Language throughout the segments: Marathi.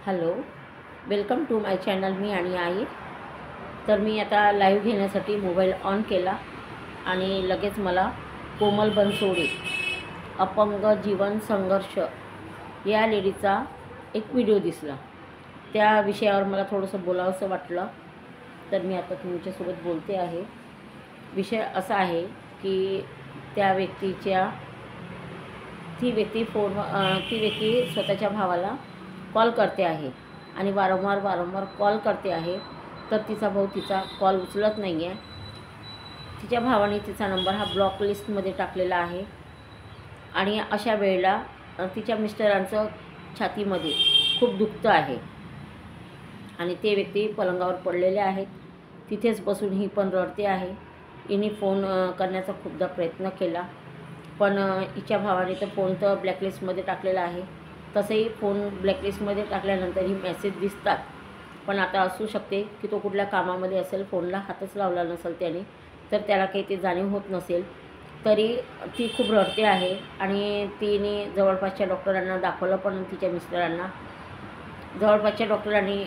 Hello, welcome to my channel. मी आणि आई. तर मी आता लाईव्ह घेण्यासाठी मोबाईल ऑन केला आणि लगेच मला कोमल बनसोडे अपंग जीवन संघर्ष या लेडीचा एक व्हिडिओ दिसला. त्या विषयावर मला थोडंसं बोलावंसं वाटलं, तर मी आता तुमच्यासोबत बोलते आहे. विषय असा आहे की त्या व्यक्तीच्या ती व्यक्ती स्वतःच्या भावाला कॉल करते आहे आणि वारंवार कॉल करते आहे. तर तिचा भाऊ तिचा कॉल उचलत नाही आहे. तिच्या भावाने तिचा नंबर हा ब्लॉक लिस्टमध्ये टाकलेला आहे आणि अशा वेळेला तिच्या मिस्टरांचं छातीमध्ये खूप दुखतं आहे आणि ते व्यक्ती पलंगावर पडलेले आहेत. तिथेच बसून ही पण रडते आहे. हिने फोन करण्याचा खूपदा प्रयत्न केला, पण हिच्या भावाने तर फोन तर ब्लॅकलिस्टमध्ये टाकलेला आहे. तसंही फोन ब्लॅकलिस्टमध्ये टाकल्यानंतरही मेसेज दिसतात, पण आता असू शकते की तो कुठल्या कामामध्ये असेल, फोनला हातच लावला नसेल त्याने, तर त्याला काही ते जाणीव होत नसेल. तरी ती खूप रडते आहे आणि तिने जवळपासच्या डॉक्टरांना दाखवलं, पण तिच्या मिस्टरांना जवळपासच्या डॉक्टरांनी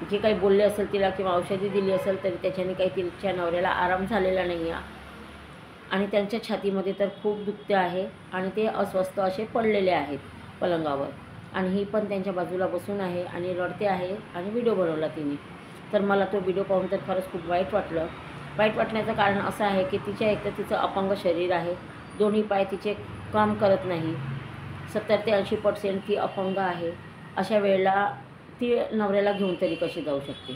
जे काही बोलले असेल तिला किंवा औषधी दिली असेल तरी त्याच्याने काही तिच्या नवऱ्याला आराम झालेला नाही आहे आणि त्यांच्या छातीमध्ये तर खूप दुखते आहे आणि ते अस्वस्थ असे पडलेले आहेत पलंगावर. आणि ही पण त्यांच्या बाजूला बसून आहे आणि रडते आहे आणि व्हिडिओ बनवला तिने. तर मला तो व्हिडिओ पाहून तर खरंच खूप वाईट वाटलं. वाईट वाटण्याचं कारण असं आहे की एक तर तिचं अपंग शरीर आहे, दोन्ही पाय तिचे काम करत नाही, 70 ते 80% ती अपंग आहे. अशा वेळेला ती नवऱ्याला घेऊन तरी कशी जाऊ शकते?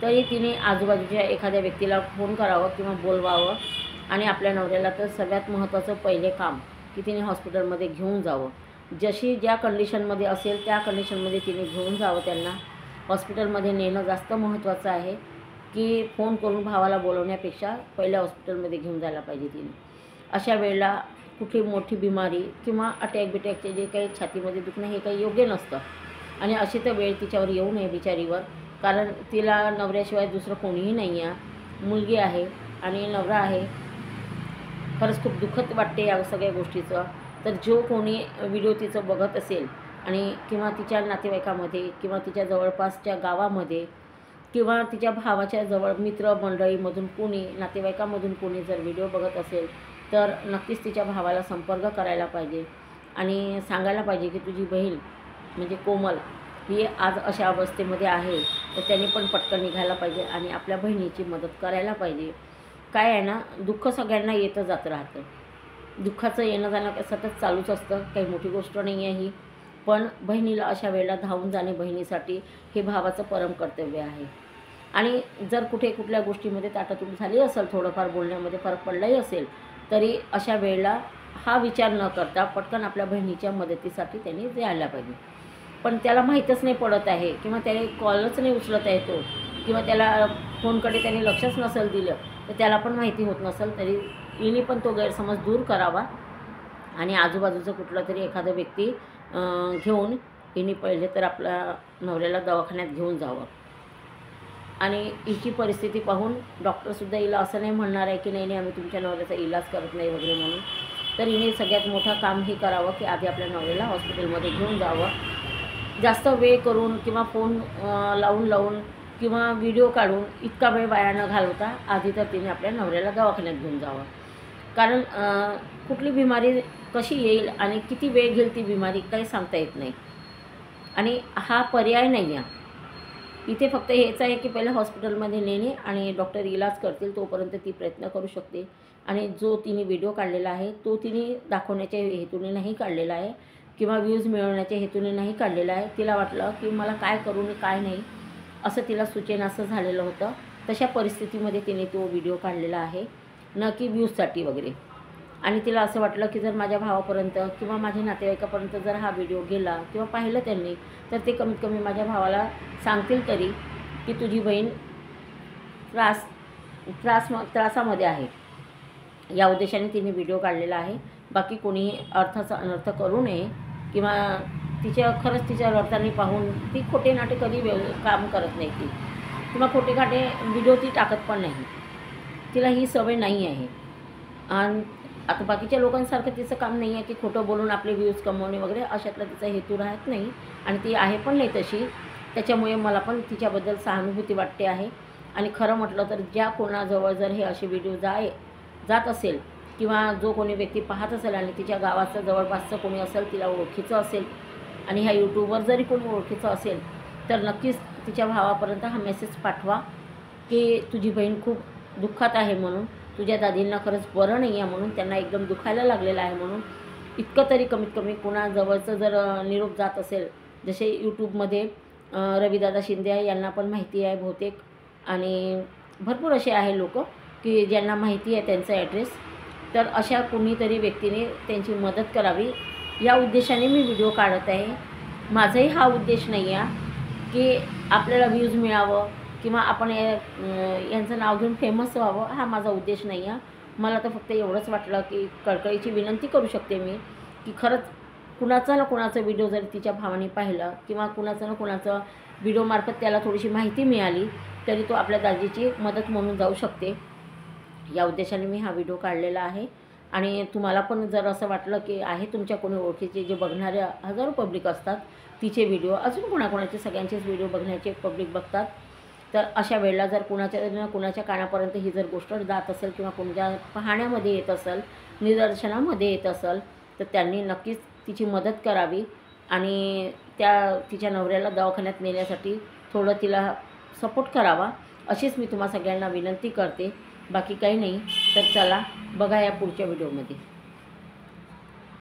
तरी तिने आजूबाजूच्या एखाद्या व्यक्तीला फोन करावं किंवा बोलवावं आणि आपल्या नवऱ्याला तर सगळ्यात महत्त्वाचं पहिले काम की तिने हॉस्पिटलमध्ये घेऊन जावं. जशी ज्या कंडिशनमध्ये असेल त्या कंडिशनमध्ये तिने घेऊन जावं. त्यांना हॉस्पिटलमध्ये नेणं जास्त महत्त्वाचं आहे की फोन करून भावाला बोलवण्यापेक्षा पहिल्या हॉस्पिटलमध्ये घेऊन जायला पाहिजे तिने. अशा वेळेला कुठली मोठी बिमारी किंवा अटॅकचे जे काही छातीमध्ये दुखणं हे काही योग्य नसतं आणि अशी तर वेळ तिच्यावर येऊ नये बिचारीवर, कारण तिला नवऱ्याशिवाय दुसरं कोणीही नाही आहे. मुलगी आहे आणि नवरा आहे. खरंच खूप दुःखद वाटते या सगळ्या गोष्टीचं. तर जो कोणी व्हिडिओ तिचं बघत असेल आणि किंवा तिच्या नातेवाईकामध्ये किंवा तिच्या जवळपासच्या गावामध्ये किंवा तिच्या भावाच्या जवळ मित्रमंडळीमधून कोणी, नातेवाईकामधून कोणी जर व्हिडिओ बघत असेल तर नक्कीच तिच्या भावाला संपर्क करायला पाहिजे आणि सांगायला पाहिजे की तुझी बहीण म्हणजे कोमल ही आज अशा अवस्थेमध्ये आहे, तर त्याने पण पटकन निघायला पाहिजे आणि आपल्या बहिणीची मदत करायला पाहिजे. काय आहे ना, दुःख सगळ्यांना येतं जात राहतं. दुःखाचं येणं जाणं सतत चालूच असतं, काही मोठी गोष्ट नाही आहे ही. पण बहिणीला अशा वेळेला धावून जाणे बहिणीसाठी हे भावाचं परम कर्तव्य आहे. आणि जर कुठल्या गोष्टीमध्ये ताटातूट झाली असेल, थोडंफार बोलण्यामध्ये फरक पडलाही असेल, तरी अशा वेळेला हा विचार न करता पटकन आपल्या बहिणीच्या मदतीसाठी त्यांनी जायला पाहिजे. पण त्याला माहीतच नाही पडत आहे किंवा त्याने कॉलच नाही उचलत आहे तो, किंवा त्याला फोनकडे त्याने लक्षच नसेल दिलं, तर त्याला पण माहिती होत नसेल, तरी हिने पण तो गैरसमज दूर करावा आणि आजूबाजूचं कुठला तरी एखादा व्यक्ती घेऊन हिने पहिले तर आपल्या नवऱ्याला दवाखान्यात घेऊन जावं. आणि हिची परिस्थिती पाहून डॉक्टरसुद्धा हिला असं नाही म्हणणार आहे की नाही आम्ही तुमच्या नवऱ्याचा इलाज करत नाही वगैरे म्हणून. तर हिने सगळ्यात मोठं काम हे करावं की आधी आपल्या नवऱ्याला हॉस्पिटलमध्ये घेऊन जावं. जास्त वेळ करून किंवा फोन लावून किंवा व्हिडिओ काढून इतका वेळ वाया न घालवता आधी तर तिने आपल्या नवऱ्याला दवाखान्यात घेऊन जावं. कारण कुठली बिमारी कशी येईल आणि किती वेळ घेईल ती बिमारी काही सांगता येत नाही आणि हा पर्याय नाही आहे. इथे फक्त हेच आहे की पहिलं हॉस्पिटलमध्ये नेणे आणि डॉक्टर इलाज करतील तोपर्यंत ती प्रयत्न करू शकते. आणि जो तिने व्हिडिओ काढलेला आहे तो तिने दाखवण्याच्या हेतूने नाही काढलेला आहे किंवा व्ह्यूज मिळवण्याच्या हेतूने नाही काढलेला आहे. तिला वाटलं की मला काय करू आणि काय नाही असं तिला सुचेनासं झालेलं होतं. तशा परिस्थितीमध्ये तिने तो व्हिडिओ काढलेला आहे, न की व्ह्यूजसाठी वगैरे. आणि तिला असं वाटलं की जर माझ्या भावापर्यंत किंवा माझ्या नातेवाईकापर्यंत जर हा व्हिडिओ गेला किंवा पाहिलं त्यांनी, तर ते कमीत कमी माझ्या भावाला सांगतील तरी की तुझी बहीण त्रासामध्ये आहे. या उद्देशाने तिने व्हिडिओ काढलेला आहे. बाकी कोणीही अर्थाचा अनर्थ करू नये किंवा खरंच तिच्या रडताना पाहून ती खोटे नाटे कधी काम करत नाही ती, किंवा खोटे खाटे व्हिडिओ ती टाकत पण नाही. तिला ही सवय नाही आहे. आणि आता बाकीच्या लोकांसारखं तिचं काम नाही आहे की खोटं बोलून आपले व्ह्यूज कमवणे वगैरे, अशातला तिचा हेतू राहत नाही आणि ती आहे पण नाही तशी. त्याच्यामुळे मला पण तिच्याबद्दल सहानुभूती वाटते आहे. आणि खरं म्हटलं तर ज्या कोणाजवळ जर हे असे व्हिडिओ जात असेल किंवा जो कोणी व्यक्ती पाहत असेल आणि तिच्या गावाचं जवळपासचं कोणी असेल, तिला ओळखीचं असेल आणि ह्या यूट्यूबवर जरी कोणी ओळखीचं असेल, तर नक्कीच तिच्या भावापर्यंत हा मेसेज पाठवा की तुझी बहीण खूप दुःखात आहे म्हणून, तुझ्या दादींना खरंच बरं नाही आहे म्हणून, त्यांना एकदम दुखायला लागलेलं आहे म्हणून. इतकं तरी कमीत कमी कुणाजवळचं जर निरोप जात असेल, जसे यूट्यूबमध्ये रविदादा शिंदे आहे, यांना पण माहिती आहे बहुतेक, आणि भरपूर असे आहे लोक की ज्यांना माहिती आहे त्यांचा ॲड्रेस, तर अशा कोणीतरी व्यक्तीने त्यांची मदत करावी या उद्देशाने मी व्हिडिओ काढत आहे. माझाही हा उद्देश नाही आहे की आपल्याला व्ह्यूज मिळावं किंवा आपण यांचं नाव घेऊन फेमस व्हावं, हा माझा उद्देश नाही आहे. मला तर फक्त एवढंच वाटलं की कळकळीची विनंती करू शकते मी की खरंच कुणाचा ना कुणाचा व्हिडिओ जर तिच्या भावाने पाहिला किंवा कुणाचं ना कुणाचं व्हिडिओमार्फत त्याला थोडीशी माहिती मिळाली, तरी तो आपल्या दाजीची मदत म्हणून जाऊ शकते. या उद्देशाने मी हा व्हिडिओ काढलेला आहे. आणि तुम्हाला पण जर असं वाटलं की आहे तुमच्या कोणी ओळखीचे जे बघणारे हजारो पब्लिक असतात, तिचे व्हिडिओ अजून कोणाकोणाचे सगळ्यांचेच व्हिडिओ बघण्याचे पब्लिक बघतात, तर अशा वेळेला जर कुणाच्या कानापर्यंत ही जर गोष्ट जात असेल किंवा कोणत्या पाहण्यामध्ये येत असेल, निदर्शनामध्ये येत असेल, तर त्यांनी नक्कीच तिची मदत करावी आणि तिच्या नवऱ्याला दवाखान्यात नेण्यासाठी थोडं तिला सपोर्ट करावा, अशीच मी तुम्हा सगळ्यांना विनंती करते. बाकी काही नाही. तर चला बघा या पुढच्या व्हिडिओमध्ये.